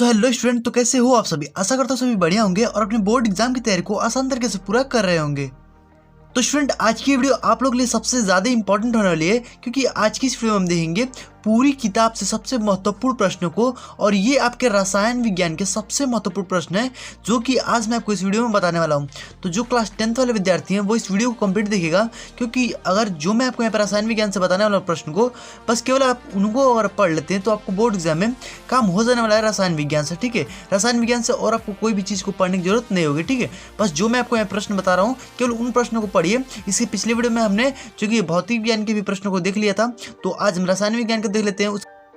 So hello student, तो कैसे हो आप सभी। आशा करता हूँ सभी बढ़िया होंगे और अपने बोर्ड एग्जाम की तैयारी को आसान तरीके से पूरा कर रहे होंगे। तो स्टूडेंट, आज की वीडियो आप लोग के लिए सबसे ज़्यादा इंपॉर्टेंट होने वाली है, क्योंकि आज की इस वीडियो में हम देखेंगे पूरी किताब से सबसे महत्वपूर्ण प्रश्नों को। और ये आपके रसायन विज्ञान के सबसे महत्वपूर्ण प्रश्न है, जो कि आज मैं आपको इस वीडियो में बताने वाला हूँ। तो जो क्लास 10th वाले विद्यार्थी हैं वो इस वीडियो को कंप्लीट देखेगा, क्योंकि अगर जो मैं आपको यहाँ पर रसायन विज्ञान से बताने वाला प्रश्न को बस केवल आप उनको अगर पढ़ लेते हैं तो आपको बोर्ड एग्जाम में काम हो जाने वाला है रसायन विज्ञान से। ठीक है, रसायन विज्ञान से और आपको कोई भी चीज़ को पढ़ने की जरूरत नहीं होगी। ठीक है, बस जो मैं आपको यहाँ प्रश्न बता रहा हूँ केवल उन प्रश्नों को पढ़िए। इसके पिछले वीडियो में हमने जो कि भौतिक विज्ञान के भी प्रश्नों को देख लिया था, तो आज हम रसायन विज्ञान को देख लेते हैं।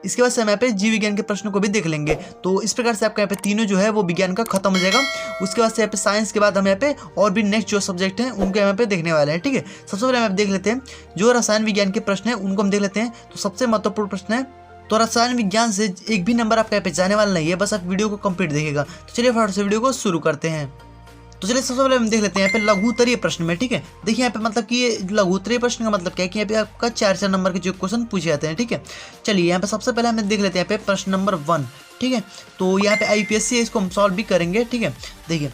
इसके बाद से हम यहाँ पे जीव विज्ञान के प्रश्नों को भी देख लेंगे। तो इस प्रकार से आपका यहाँ पे तीनों जो है वो विज्ञान का खत्म हो जाएगा। उसके बाद से यहाँ पे साइंस के बाद हम यहाँ पे और भी नेक्स्ट जो सब्जेक्ट हैं उनको यहाँ पे देखने वाले हैं। ठीक है, सबसे पहले हम देख लेते हैं जो रसायन विज्ञान के प्रश्न है उनको हम देख लेते हैं। तो सबसे महत्वपूर्ण प्रश्न है, तो रसायन विज्ञान से एक भी नंबर आपका यहाँ पे जाने वाला नहीं है, बस आप वीडियो को कंप्लीट देखेगा। तो चलिए फटाफट से वीडियो को शुरू करते हैं। तो चलिए सबसे पहले हम देख लेते हैं यहाँ पे लघुत्तरीय प्रश्न में। ठीक है, देखिए यहाँ पे मतलब कि ये लघुत्तरीय प्रश्न का मतलब क्या है कि यहाँ पे आपका 4 नंबर के जो क्वेश्चन पूछे जाते हैं। ठीक है, चलिए यहाँ पे सबसे पहले हमें देख लेते हैं यहाँ पे प्रश्न नंबर 1। ठीक है, तो यहाँ पे आईपीएससी है, इसको हम सॉल्व भी करेंगे। ठीक है, देखिए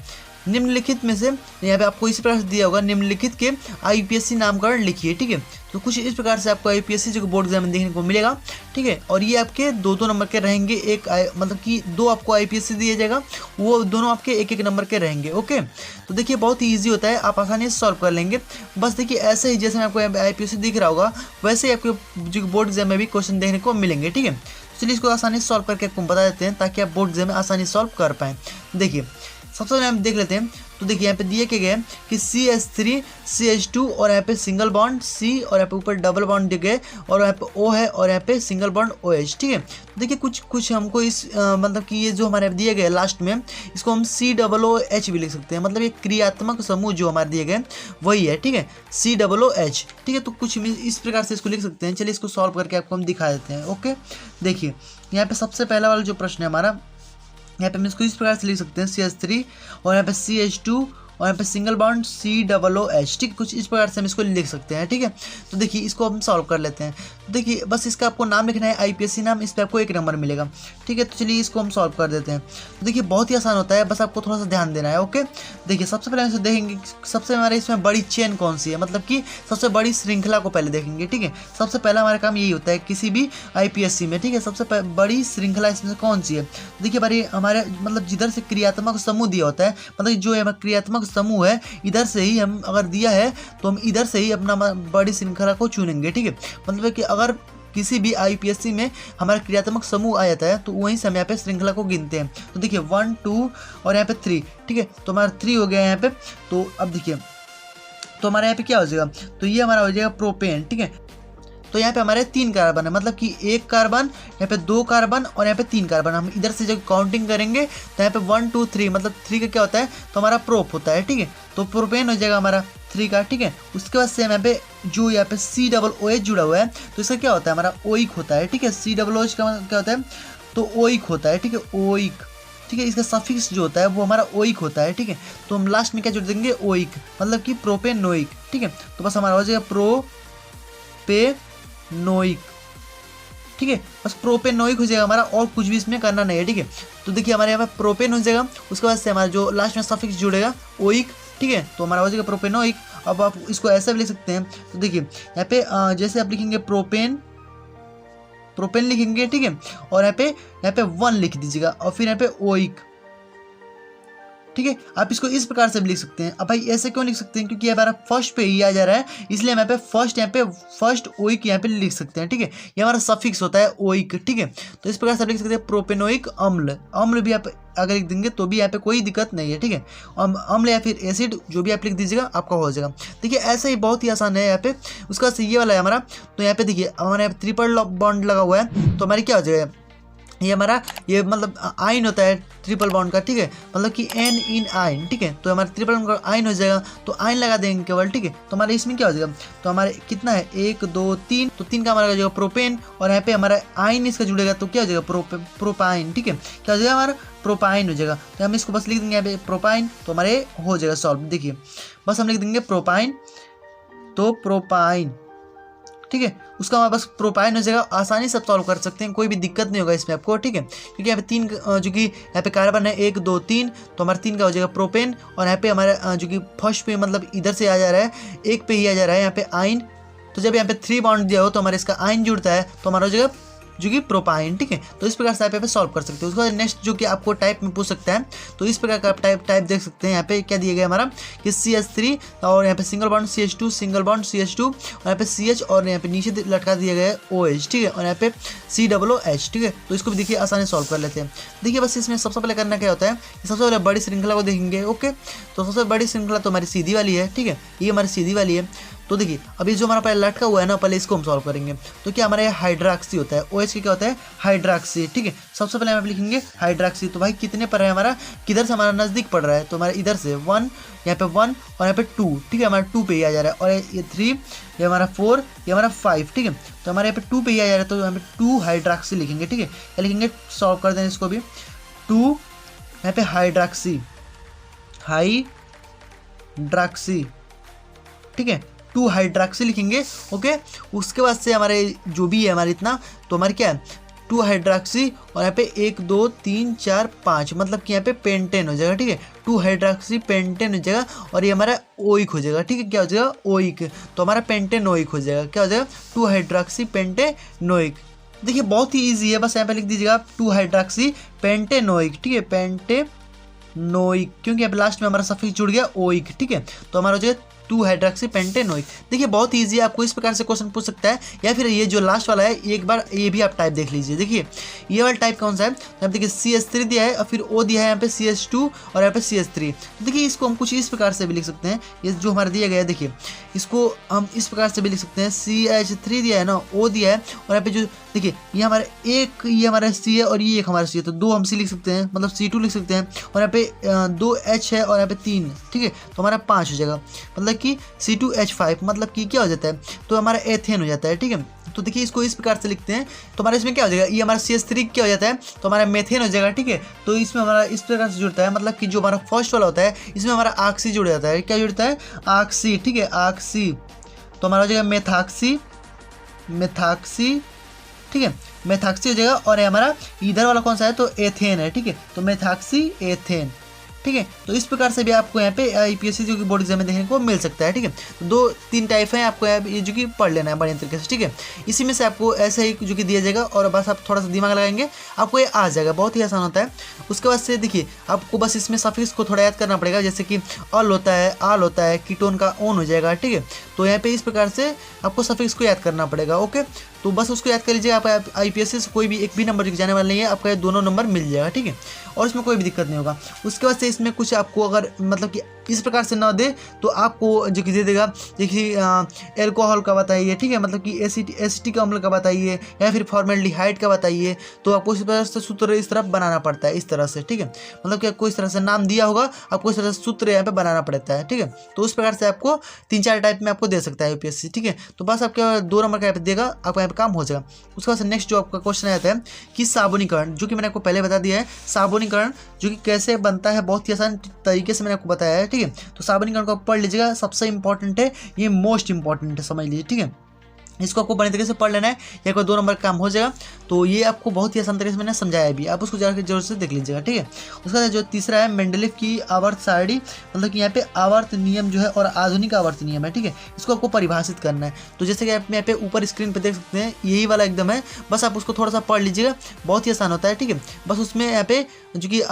निम्नलिखित में से यहाँ पे आपको इसी प्रकार से दिया होगा, निम्नलिखित के आईपीएससी नामकरण लिखिए। ठीक है, तो कुछ इस प्रकार से आपको आईपीएससी जो बोर्ड एग्जाम में देखने को मिलेगा। ठीक है, और ये आपके दो नंबर के रहेंगे। एक मतलब कि 2 आपको आईपीएससी दिया जाएगा, वो दोनों आपके एक नंबर के रहेंगे। ओके, तो देखिए बहुत ही ईजी होता है, आप आसानी से सॉल्व कर लेंगे। बस देखिए ऐसे ही जैसे मैं आपको आईपीएससी दिख रहा होगा वैसे ही आपको जो बोर्ड एग्जाम में भी क्वेश्चन देखने को मिलेंगे। ठीक है, चलिए इसको आसानी से सॉल्व करके आपको बता देते हैं ताकि आप बोर्ड एग्जाम में आसानी से सॉल्व कर पाएँ। देखिए सबसे पहले हम देख लेते हैं। तो देखिए यहाँ पे दिए के गए कि CH3 CH2 और यहाँ पे सिंगल बॉन्ड C और यहाँ पे ऊपर डबल बॉन्ड दिए गए और यहाँ पे O है और यहाँ पे सिंगल बॉन्ड OH। ठीक है, तो देखिए कुछ हमको इस मतलब कि ये जो हमारे दिए गए लास्ट में इसको हम COOH भी लिख सकते हैं। मतलब ये क्रियात्मक समूह जो हमारे दिए गए वही है। ठीक है, COOH। ठीक है, तो कुछ इस प्रकार से इसको लिख सकते हैं। चलिए इसको सॉल्व करके आपको हम दिखा देते हैं। ओके, देखिए यहाँ पे सबसे पहला वाला जो प्रश्न है हमारा, यहाँ पे हम इसको इस प्रकार से लिख सकते हैं CH3 और यहाँ पे CH2 और यहाँ पे सिंगल बॉन्ड COOH। ठीक, कुछ इस प्रकार से हम इसको लिख सकते हैं। ठीक है, तो देखिए इसको हम सॉल्व कर लेते हैं। तो देखिए बस इसका आपको नाम लिखना है, आईपीएससी नाम, इस पर आपको 1 नंबर मिलेगा। ठीक है, तो चलिए इसको हम सॉल्व कर देते हैं। तो देखिए बहुत ही आसान होता है, बस आपको थोड़ा सा ध्यान देना है। ओके, देखिए सबसे पहले हम देखेंगे सबसे हमारे इसमें बड़ी चेन कौन सी है, मतलब कि सबसे बड़ी श्रृंखला को पहले देखेंगे। ठीक है, सबसे पहला हमारा काम यही होता है किसी भी आईपीएससी में। ठीक है, सबसे बड़ी श्रृंखला इसमें कौन सी है। देखिए भाई हमारे मतलब जिधर से क्रियात्मक समूह दिया होता है, मतलब जो हमारा क्रियात्मक समूह है इधर से ही हम अगर दिया है तो हम इधर से ही अपना बड़ी श्रृंखला को चुनेंगे। ठीक है, मतलब कि अगर किसी भी आईपीएससी में हमारा क्रियात्मक समूह आ जाता है तो वहीं से हम यहाँ पे श्रृंखला को गिनते हैं। तो देखिए 1 2 और यहाँ पे 3। ठीक है, तो हमारा 3 हो गया यहाँ पे। तो अब देखिए तो हमारे यहाँ पे क्या हो जाएगा, तो ये हमारा हो जाएगा प्रोपेन। ठीक है, तो यहाँ पे हमारे 3 कार्बन है, मतलब कि 1 कार्बन, यहाँ पे 2 कार्बन और यहाँ पे 3 कार्बन। हम इधर से जब काउंटिंग करेंगे तो यहाँ पे 1 2 3 मतलब 3 का क्या होता है, तो हमारा प्रोप होता है। ठीक है, तो प्रोपेन हो जाएगा हमारा 3 का। ठीक है, उसके बाद से यहाँ पे जो यहाँ पे COOH जुड़ा हुआ है तो इसका क्या होता है, हमारा ओइक होता है। ठीक है, COOH का क्या होता है, तो ओइक होता है। ठीक है, ओइक। ठीक है, इसका सफिक्स जो होता है वो हमारा ओइक होता है। ठीक है, तो हम लास्ट में क्या जोड़ देंगे, ओइक, मतलब कि प्रोपेनोइक। ठीक है, तो बस हमारा हो जाएगा प्रोपेनोइक। ठीक है, बस प्रोपेनोइक हो जाएगा हमारा, और कुछ भी इसमें करना नहीं है। ठीक है, तो देखिए हमारे यहाँ पे प्रोपेन हो जाएगा, उसके बाद से हमारा जो लास्ट में सफिक्स जुड़ेगा ओइक। ठीक है, तो हमारा हो जाएगा प्रोपेनोइक। अब आप इसको ऐसे भी लिख सकते हैं। तो देखिए यहाँ पे जैसे आप लिखेंगे प्रोपेन लिखेंगे। ठीक है, और यहाँ पे 1 लिख दीजिएगा और फिर यहाँ पे ओइक। ठीक है, आप इसको इस प्रकार से भी लिख सकते हैं। अब भाई ऐसे क्यों लिख सकते हैं, क्योंकि हमारा फर्स्ट पे ही आ जा रहा है, इसलिए हम यहाँ पे फर्स्ट ओइक यहाँ पे लिख सकते हैं। ठीक है, ये हमारा सफिक्स होता है ओइक। ठीक है, तो इस प्रकार से आप लिख सकते हैं प्रोपेनोइक अम्ल भी आप अगर लिख देंगे तो भी यहाँ पे कोई दिक्कत नहीं है। ठीक है, अम्ल या फिर एसिड जो भी आप लिख दीजिएगा आपका हो जाएगा। देखिए ऐसे ही बहुत ही आसान है यहाँ पे। उसके बाद से ये वाला है हमारा, तो यहाँ पे देखिए हमारे यहाँ पे ट्रिपल बॉन्ड लगा हुआ है, तो हमारी क्या हो जाएगा, ये हमारा ये मतलब आयन होता है ट्रिपल बॉन्ड का। ठीक है, मतलब कि N इन आयन। ठीक है, तो हमारा ट्रिपल बॉन्ड का आयन हो जाएगा, तो आयन लगा देंगे केवल। ठीक है, तो हमारे इसमें क्या हो जाएगा, तो हमारे कितना है 1 2 3, तो 3 का हमारा हो जाएगा प्रोपेन और यहाँ पे हमारा आयन इसका जुड़ेगा तो क्या हो जाएगा प्रोपाइन। ठीक है, क्या हो जाएगा हमारा प्रोपाइन हो जाएगा। तो हम इसको बस लिख देंगे यहाँ पे प्रोपाइन, तो हमारे हो जाएगा सॉल्व। देखिए बस हम लिख देंगे प्रोपाइन, तो प्रोपाइन ठीक है। उसका हमारे पास प्रोपाइन हो जाएगा, आसानी से आप सॉल्व कर सकते हैं, कोई भी दिक्कत नहीं होगा इसमें आपको, ठीक है। क्योंकि यहाँ पे 3 जो कि यहाँ पे कार्बन है 1 2 3, तो हमारा 3 का हो जाएगा प्रोपेन, और यहाँ पे हमारा जो कि फर्स्ट पे मतलब इधर से आ जा रहा है, एक पे ही आ जा रहा है यहाँ पे आइन। तो जब यहाँ पे 3 बॉन्ड दिया हो तो हमारे इसका आइन जुड़ता है, तो हमारा हो जाएगा जो कि प्रोपाइन, ठीक है। तो इस प्रकार से आप यहाँ पे सॉल्व कर सकते हो। उसके बाद नेक्स्ट जो कि आपको टाइप में पूछ सकता है, तो इस प्रकार का आप टाइप देख सकते हैं। यहाँ पे क्या दिया गया हमारा कि CH3 और यहाँ पे single bond CH2, single bond CH2, और यहाँ पे CH, और यहाँ पे नीचे लटका दिया गया है OH, ठीक है, और यहाँ पे COOH, ठीक है। तो इसको भी देखिए आसानी सॉल्व कर लेते हैं। देखिए बस इसमें सबसे पहले करना क्या होता है, सबसे पहले बड़ी श्रृंखला को देखेंगे, ओके। तो सबसे बड़ी श्रृंखला तो हमारी सीधी वाली है, ठीक है, ये हमारी सीधी वाली है। तो देखिए अभी जो हमारा पहले लटका हुआ है ना, पहले इसको हम सॉल्व करेंगे। तो क्या हमारा हाइड्रॉक्सी होता है, OH की क्या होता है हाइड्रॉक्सी, ठीक है। सबसे पहले हम लिखेंगे हाइड्रॉक्सी। तो भाई कितने पर है हमारा, किधर से हमारा नज़दीक पड़ रहा है, तो हमारा इधर से 1, यहाँ पे 1 और यहाँ पे 2, ठीक है, हमारा 2 पे ही आ जा रहा है, और ये 3, ये हमारा 4, ये हमारा 5, ठीक है। तो हमारे यहाँ पे 2 पे ही आ जा रहा है, तो यहाँ पे 2 हाइड्रॉक्सी लिखेंगे, ठीक है। क्या लिखेंगे, सॉल्व कर दें इसको भी, 2 यहाँ पे हाइड्रॉक्सी, ठीक है, 2 हाइड्रॉक्सी लिखेंगे, ओके। उसके बाद से हमारे जो भी है हमारे इतना, तो हमारे क्या है 2 हाइड्रॉक्सी, और यहाँ पे 1 2 3 4 5, मतलब कि यहाँ पे पेंटेन हो जाएगा, ठीक है। 2 हाइड्रॉक्सी पेंटेन हो जाएगा, और ये हमारा ओइक हो जाएगा, ठीक है। क्या हो जाएगा ओइक, तो हमारा पेंटेनोइक हो जाएगा, क्या हो जाएगा 2 हाइड्रॉक्सी पेंटेनोइक। देखिए बहुत ही ईजी है, बस यहाँ पे लिख दीजिएगा 2 हाइड्रॉक्सी पेंटेनोइक, ठीक है, पेंटेनोइक, क्योंकि अब लास्ट में हमारा सफिक्स जुड़ गया ओइक, ठीक है। तो हमारा हो जाएगा 2 हाइड्रॉक्सी पेंटेनोइक। देखिए बहुत ईजी है, आपको इस प्रकार से क्वेश्चन पूछ सकता है, या फिर ये जो लास्ट वाला है एक बार ये भी आप टाइप देख लीजिए। देखिए ये वाला टाइप कौन सा है, यहाँ देखिए CH3 दिया है, और फिर O दिया है यहाँ पे CH2, और यहाँ पे CH3। देखिए इसको हम कुछ इस प्रकार से भी लिख सकते हैं, ये जो हमारा दिया गया है, देखिए इसको हम इस प्रकार से भी लिख सकते हैं, CH3 दिया है ना, O दिया है, और यहाँ पे जो देखिए ये हमारा एक, ये हमारा C है, और ये एक हमारा C है, तो 2 हम C लिख सकते हैं, मतलब C2 लिख सकते हैं, और यहाँ पे 2 H है, और यहाँ पे 3, ठीक है, तो हमारा 5 हो जाएगा, मतलब कि C2H5, मतलब कि क्या हो जाता है, तो हमारा एथेन हो जाता है, ठीक है। तो देखिए इसको इस प्रकार से लिखते हैं, तो हमारा इसमें क्या हो जाएगा, ये हमारा CH3 क्या हो जाता है, तो हमारा मेथेन हो जाएगा, ठीक है। तो इसमें हमारा इस प्रकार से जुड़ता है, मतलब कि जो हमारा फर्स्ट वाला होता है इसमें हमारा ऑक्सी जुड़ जाता है, क्या जुड़ता है ऑक्सी, ठीक है, ऑक्सी। तो हमारा हो जाएगा मेथाक्सी, ठीक है, मेथाक्सी हो जाएगा, और हमारा इधर वाला कौन सा है, तो एथेन है, ठीक है, तो मेथाक्सी एथेन, ठीक है। तो इस प्रकार से भी आपको यहाँ पे IPSC जो कि बोर्ड एग्जाम में देखने को मिल सकता है, ठीक है। तो 2-3 टाइप है, आपको ये जो कि पढ़ लेना है बढ़िया तरीके से, ठीक है। इसी में से आपको ऐसे ही जो कि दिया जाएगा, और बस आप थोड़ा सा दिमाग लगाएंगे आपको ये आ जाएगा, बहुत ही आसान होता है। उसके बाद से देखिए आपको बस इसमें सफिक्स को थोड़ा याद करना पड़ेगा, जैसे कि अल होता है, आल होता है, कीटोन का ओन हो जाएगा, ठीक है। तो यहाँ पे इस प्रकार से आपको सफिक्स को याद करना पड़ेगा, ओके। तो बस उसको याद कर लीजिए, आप IPSC से कोई भी एक भी नंबर जाने वाला नहीं है, आपका ये दोनों नंबर मिल जाएगा, ठीक है, और इसमें कोई भी दिक्कत नहीं होगा। उसके बाद से इसमें कुछ आपको अगर मतलब कि इस प्रकार से ना दे तो आपको जो कि दे देगा, देखिए एल्कोहल का बताइए, ठीक है, मतलब कि एसिटिक अम्ल का बताइए, या फिर फॉर्मेल्डिहाइड का बताइए, तो आपको इस तरह से सूत्र इस तरफ बनाना पड़ता है, इस तरह से, ठीक है। मतलब कि आपको इस तरह से नाम दिया होगा, आपको इस तरह से सूत्र यहाँ पे बनाना पड़ता है, ठीक है। तो उस प्रकार से आपको 3-4 टाइप में आपको दे सकता है IPSC, ठीक है। तो बस आपका 2 नंबर का यहाँ पे देगा, आपको यहाँ पे काम हो जाएगा। उसके बाद से नेक्स्ट जो आपका क्वेश्चन आता है कि साबुनीकरण, जो कि मैंने आपको पहले बता दिया है, साबुनीकरण जो कि कैसे बनता है, बहुत ही आसान तरीके से मैंने आपको बताया है, ठीक है। तो साबुनीकरण को आप पढ़ लीजिएगा, सबसे इंपॉर्टेंट है, ये मोस्ट इंपॉर्टेंट है, समझ लीजिए, ठीक है। इसको आपको बढ़िया तरीके से पढ़ लेना है, या कोई 2 नंबर का काम हो जाएगा। तो ये आपको बहुत ही आसान तरीके से मैंने समझाया भी, आप उसको जाकर जरूर से देख लीजिएगा, ठीक है। उसके बाद जो तीसरा है मेंडलीफ की आवर्त सारणी, मतलब कि यहाँ पे आवर्त नियम जो है और आधुनिक आवर्त नियम है, ठीक है। इसको आपको परिभाषित करना है। तो जैसे कि आप यहाँ पे ऊपर स्क्रीन पे देख सकते हैं, यही वाला एकदम है, बस आप उसको थोड़ा सा पढ़ लीजिएगा, बहुत ही आसान होता है, ठीक है। बस उसमें यहाँ पे जो कि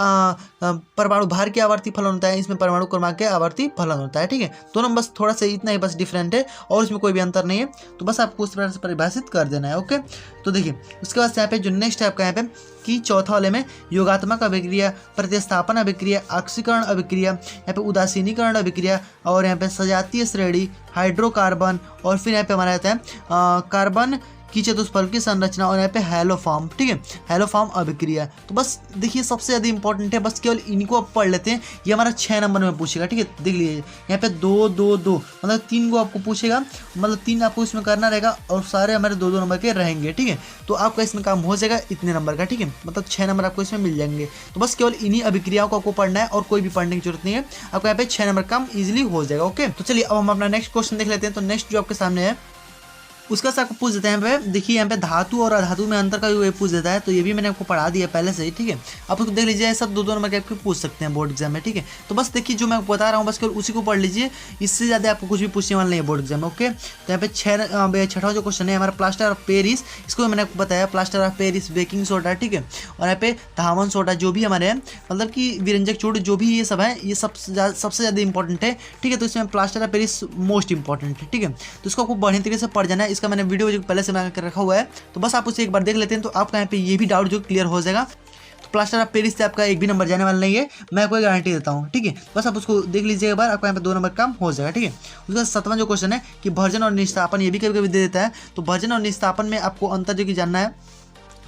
परमाणु भार के आवर्ती फलन होता है, इसमें परमाणु क्रमांक के आवर्ती फलन होता है, ठीक है। दोनों बस थोड़ा सा इतना ही बस डिफरेंट है, और इसमें कोई भी अंतर नहीं है। तो बस आपको उस प्रकार से परिभाषित कर देना है, ओके। तो देखिए उसके बाद यहाँ पे जो नेक्स्ट है आपका यहाँ पे कि चौथा वाले में योगात्मक अभिक्रिया, प्रतिस्थापन अभिक्रिया, ऑक्सीकरण अभिक्रिया, यहाँ पे उदासीनीकरण अभिक्रिया, और यहाँ पे सजातीय श्रेणी, हाइड्रोकार्बन, और फिर यहाँ पे हमारा आता है कार्बन की चतुष्फल की संरचना, और यहाँ पे हैलोफॉर्म, ठीक है, हैलोफॉर्म अभिक्रिया। तो बस देखिए सबसे ज़्यादा इंपॉर्टेंट है, बस केवल इनको आप पढ़ लेते हैं। ये हमारा 6 नंबर में पूछेगा, ठीक है। देख लीजिए यहाँ पे 2-2-2, मतलब 3 को आपको पूछेगा, मतलब 3 आपको इसमें करना रहेगा, और सारे हमारे 2-2 नंबर के रहेंगे, ठीक है। तो आपका इसमें काम हो जाएगा इतने नंबर का, ठीक है, मतलब 6 नंबर आपको इसमें मिल जाएंगे। तो बस केवल इन्हीं अभिक्रियाओं को आपको पढ़ना है, और कोई भी पढ़ने की जरूरत नहीं है, आपको यहाँ पे 6 नंबर काम ईजिली हो जाएगा, ओके। तो चलिए अब हम अपना नेक्स्ट क्वेश्चन देख लेते हैं। तो नेक्स्ट जो आपके सामने है उसका से आपको पूछ देता है यहाँ पे, देखिए यहाँ पे धातु और अधातु में अंतर का ये पूछ देता है, तो ये भी मैंने आपको पढ़ा दिया पहले से ही, ठीक है। आप उसको देख लीजिए, सब दो नंबर के आपको पूछ सकते हैं बोर्ड एग्जाम में, ठीक है। तो बस देखिए जो मैं बता रहा हूँ बस केवल उसी को पढ़ लीजिए, इससे ज़्यादा आपको कुछ भी पूछने वाला नहीं है बोर्ड एग्जाम में, ओके। तो यहाँ पे छठा जो क्वेश्चन है हमारा प्लास्टर ऑफ पेरिस, इसको मैंने आपको बताया, plaster of Paris, baking soda, ठीक है। और यहाँ पे धावन सोडा जो भी हमारे हैं, मतलब कि विरंजक चूर्ण जो भी ये सब है, ये सबसे ज़्यादा इंपॉर्टेंट है, ठीक है। तो इसमें plaster of Paris most important है, ठीक है। तो इसको आपको बढ़िया तरीके से पढ़ जाना है, इसका मैंने वीडियो पहले से बना कर रखा हुआ है, तो बस आप उसे एक बार देख लेते हैं, तो आपका यहाँ पे ये भी डाउट जो क्लियर हो जाएगा। तो प्लास्टर ऑफ पेरिस से आपका एक भी नंबर जाने वाला नहीं है, मैं कोई गारंटी देता हूँ, ठीक है। बस आप उसको देख लीजिए एक बार, आपका यहाँ पे 2 नंबर कम हो जाएगा, ठीक है। उसका 7वां जो क्वेश्चन है कि भर्जन और निस्तापन, ये भी कभी कभी दे देता है, तो भर्जन और निस्तापन में आपको अंतर जो कि जानना है,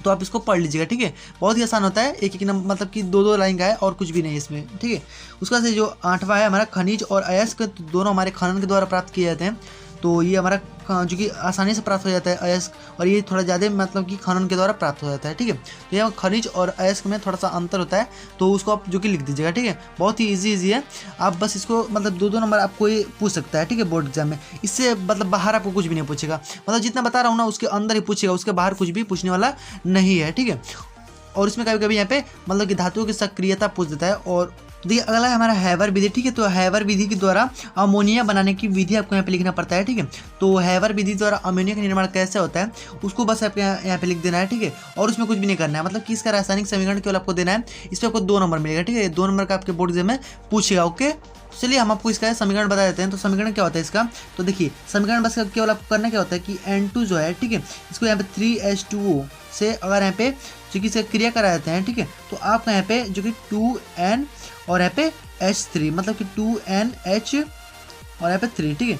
तो आप इसको पढ़ लीजिएगा, ठीक है। बहुत ही आसान होता है, एक नंबर मतलब कि 2 लाइन का है और कुछ भी नहीं है इसमें, ठीक है। उसका से जो 8वां है हमारा खनिज और अयस्क, दोनों हमारे खनन के द्वारा प्राप्त किए जाते हैं, तो ये हमारा जो कि आसानी से प्राप्त हो जाता है अयस्क, और ये थोड़ा ज़्यादा मतलब कि खनन के द्वारा प्राप्त हो जाता है, ठीक है। तो ये खनिज और अयस्क में थोड़ा सा अंतर होता है, तो उसको आप जो कि लिख दीजिएगा, ठीक है। बहुत ही इजी है, आप बस इसको मतलब 2 नंबर आपको ये पूछ सकता है, ठीक है, बोर्ड एग्जाम में। इससे मतलब बाहर आपको कुछ भी नहीं पूछेगा, मतलब जितना बता रहा हूँ ना उसके अंदर ही पूछेगा, उसके बाहर कुछ भी पूछने वाला नहीं है, ठीक है। और इसमें कभी कभी यहाँ पे मतलब कि धातुओं की सक्रियता पूछ देता है। और देखिए अगला है हमारा हैवर विधि, ठीक है। तो हैवर विधि के द्वारा अमोनिया बनाने की विधि आपको यहाँ पे लिखना पड़ता है, ठीक है। तो हैवर विधि द्वारा अमोनिया का निर्माण कैसे होता है उसको बस आपको यहाँ पे लिख देना है, ठीक है। और उसमें कुछ भी नहीं करना है, मतलब कि इसका रासायनिक समीकरण केवल आपको देना है, इस पर आपको 2 नंबर मिलेगा, ठीक है। 2 नंबर का आपके बोर्ड एग्जाम में पूछेगा, ओके। चलिए हम आपको इसका समीकरण बता देते हैं। तो समीकरण क्या होता है इसका, तो देखिए समीकरण बस केवल आपको करना क्या होता है कि N2 जो है, ठीक है, इसको यहाँ पे 3H2O से अगर यहाँ पे जो कि इसका क्रिया करा देते हैं, ठीक है, तो आपका यहाँ पे जो कि 2N और यहाँ पे H3, मतलब कि 2NH और यहाँ पे 3, ठीक है।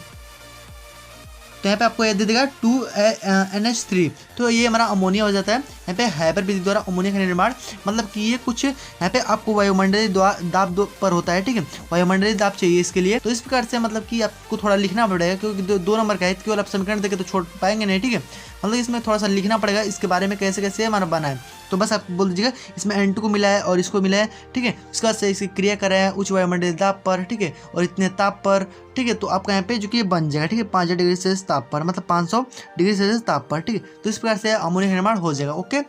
तो यहाँ पे आपको ये दे देगा 2NH3, तो ये हमारा अमोनिया हो जाता है। यहाँ पे हैबर विधि द्वारा अमोनिया का निर्माण, मतलब कि ये कुछ यहाँ पे आपको वायुमंडलीय दाब पर होता है, ठीक है। वायुमंडलीय दाब चाहिए इसके लिए, तो इस प्रकार से मतलब कि आपको थोड़ा लिखना पड़ेगा, क्योंकि 2 नंबर का है, केवल आप समीकरण देके तो छोड़ पाएंगे नहीं, ठीक है। मतलब इसमें थोड़ा सा लिखना पड़ेगा इसके बारे में, कैसे कैसे हमारा बना है। तो बस आप बोल दीजिएगा इसमें N2 को मिला है और इसको मिला है, ठीक है। उसके बाद से इसकी क्रिया कर रहे हैं उच्च वायुमंडलीय दाब पर, ठीक है, और इतने ताप पर, ठीक है। तो आपका यहाँ पे जो कि ये बन जाएगा, ठीक है, 5 डिग्री सेल्सियस ताप पर, मतलब 500 डिग्री सेल्सियस ताप पर, ठीक है। तो इस प्रकार से अमोनिया का निर्माण हो जाएगा, ओके।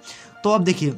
तो अब देखिए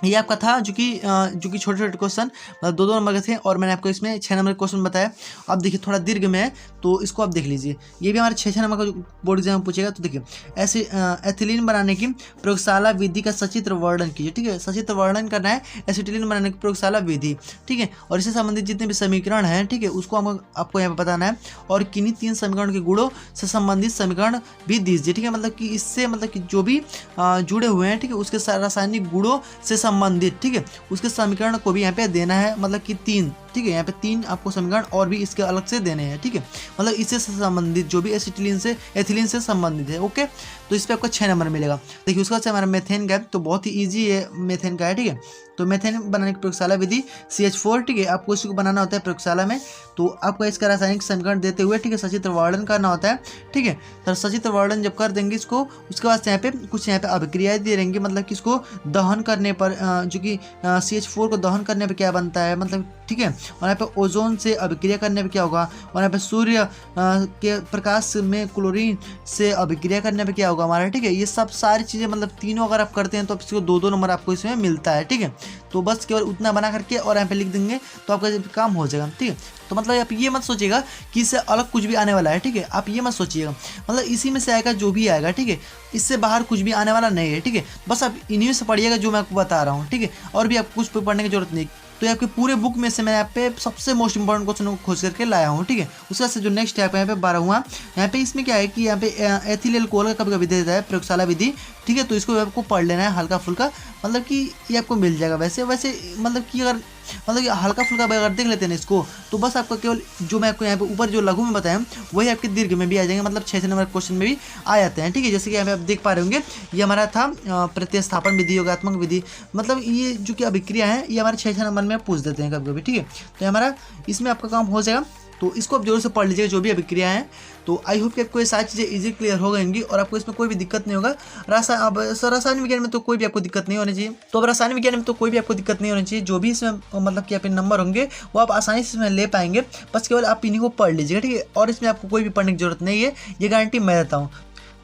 ये आपका था जो कि छोटे छोटे क्वेश्चन मतलब 2 नंबर के थे, और मैंने आपको इसमें 6 नंबर क्वेश्चन बताया। अब देखिए थोड़ा दीर्घ में है, तो इसको आप देख लीजिए, ये भी हमारे 6 नंबर का बोर्ड एग्जाम में पूछेगा। तो देखिए ऐसे एथिलीन बनाने की प्रयोगशाला विधि का सचित्र वर्णन कीजिए, ठीक है। सचित्र वर्णन करना है एसिटिलीन बनाने की प्रयोगशाला विधि, ठीक है। और इससे संबंधित जितने भी समीकरण हैं, ठीक है, उसको आपको यहाँ पे बताना है, और किन्हीं 3 समीकरण के गुणों से संबंधित समीकरण भी दीजिए, ठीक है। मतलब कि इससे मतलब कि जो भी जुड़े हुए हैं, ठीक है, उसके रासायनिक गुणों से संबंधित, ठीक है, उसके समीकरण को भी यहाँ पे देना है, मतलब कि 3, ठीक है। यहाँ पे 3 आपको समीकरण और भी इसके अलग से देने हैं, ठीक है। मतलब इससे संबंधित जो भी एसिटिलीन से संबंधित है, ओके। तो इस पे आपको 6 नंबर मिलेगा। देखिए उसका हमारा मेथेन का है, तो बहुत ही ईजी है मेथेन का है, ठीक है। तो मेथेन बनाने की प्रयोगशाला विधि CH4, ठीक है, आपको इसको बनाना होता है प्रयोगशाला में। तो आपको इसका रासायनिक समीकरण देते हुए, ठीक है, सचित्र वर्णन करना होता है, ठीक है। तो सचित्र वर्णन जब कर देंगे इसको, उसके बाद यहाँ पे कुछ यहाँ पे अभिक्रियाएं दे रहेंगे, मतलब कि इसको दहन करने पर जो कि CH4 को दहन करने पर क्या बनता है, मतलब, ठीक है। और यहाँ पे ओजोन से अभिक्रिया करने पे क्या होगा, और यहाँ पे सूर्य के प्रकाश में क्लोरीन से अभिक्रिया करने पे क्या होगा हमारा, ठीक है। ये सब सारी चीज़ें मतलब तीनों अगर आप करते हैं तो इसको 2 नंबर आपको इसमें मिलता है, ठीक है। तो बस केवल उतना बना करके और यहाँ पे लिख देंगे तो आपका काम हो जाएगा, ठीक है। तो मतलब आप ये मत सोचिएगा कि इससे अलग कुछ भी आने वाला है, ठीक है। आप ये मत सोचिएगा, मतलब इसी में से आएगा जो भी आएगा, ठीक है। इससे बाहर कुछ भी आने वाला नहीं है, ठीक है। बस आप इन्हीं से पढ़िएगा जो मैं आपको बता रहा हूँ, ठीक है। और भी आपको कुछ पढ़ने की जरूरत नहीं। तो आपके पूरे बुक में से मैं यहाँ पे सबसे मोस्ट इंपॉर्टेंट क्वेश्चन को खोज करके लाया हूँ, ठीक है। उसका से जो नेक्स्ट है यहाँ पे 12वां, यहाँ पे इसमें क्या है कि यहाँ पे एथिल एल्कोहल का कभी कभी दे देता है प्रयोगशाला विधि, ठीक है। तो इसको आपको पढ़ लेना है हल्का फुल्का, मतलब कि ये आपको मिल जाएगा। वैसे मतलब कि अगर मतलब हल्का फुल्का अगर देख लेते हैं इसको, तो बस आपको केवल जो मैं आपको यहाँ पे ऊपर जो लघु में बताया वही आपके दीर्घ में भी आ जाएंगे, मतलब 6 नंबर क्वेश्चन में भी आ जाते हैं, ठीक है। जैसे कि यहाँ पे आप देख पा रहे होंगे, ये हमारा था प्रतिस्थापन विधि, योगात्मक विधि, मतलब ये जो कि अभिक्रिया है ये हमारे 6 नंबर में पूछ देते हैं कभी कभी, ठीक है। तो हमारा इसमें आपका काम हो जाएगा। तो इसको आप जरूर से पढ़ लीजिएगा जो भी अभिक्रिया है। तो आई होप कि आपको ये सारी चीज़ें इजी क्लियर हो गएंगी और आपको इसमें कोई भी दिक्कत नहीं होगा। रासायनिक विज्ञान में तो कोई भी आपको दिक्कत नहीं होनी चाहिए। तो अब रासायनिक विज्ञान में तो कोई भी आपको दिक्कत नहीं होनी चाहिए। जो भी इसमें मतलब कि आपके नंबर होंगे वो आप आसानी से इसमें ले पाएंगे, बस केवल आप इन्हीं को पढ़ लीजिएगा, ठीक है। और इसमें आपको कोई भी पढ़ने की जरूरत नहीं है, ये गारंटी मैं देता हूँ।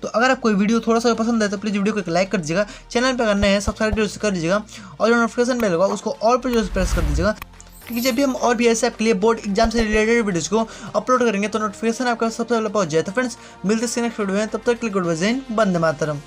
तो अगर आपको वीडियो थोड़ा सा पसंद है तो प्लीज़ वीडियो को एक लाइक कर दीजिएगा, चैनल पर करना है सब्सक्राइब जरूर कर दीजिएगा और जो नोटिफिकेशन बेल होगा उसको ऑल पर जरूर प्रेस कर दीजिएगा, क्योंकि जब भी हम और भी ऐसे आपके लिए बोर्ड एग्जाम से रिलेटेड वीडियोस को अपलोड करेंगे तो नोटिफिकेशन आपका सबसे पहले पहुंच जाए। तो फ्रेंड्स मिलते हैं नेक्स्ट वीडियो में, तब तक click good bye, Vande Mataram.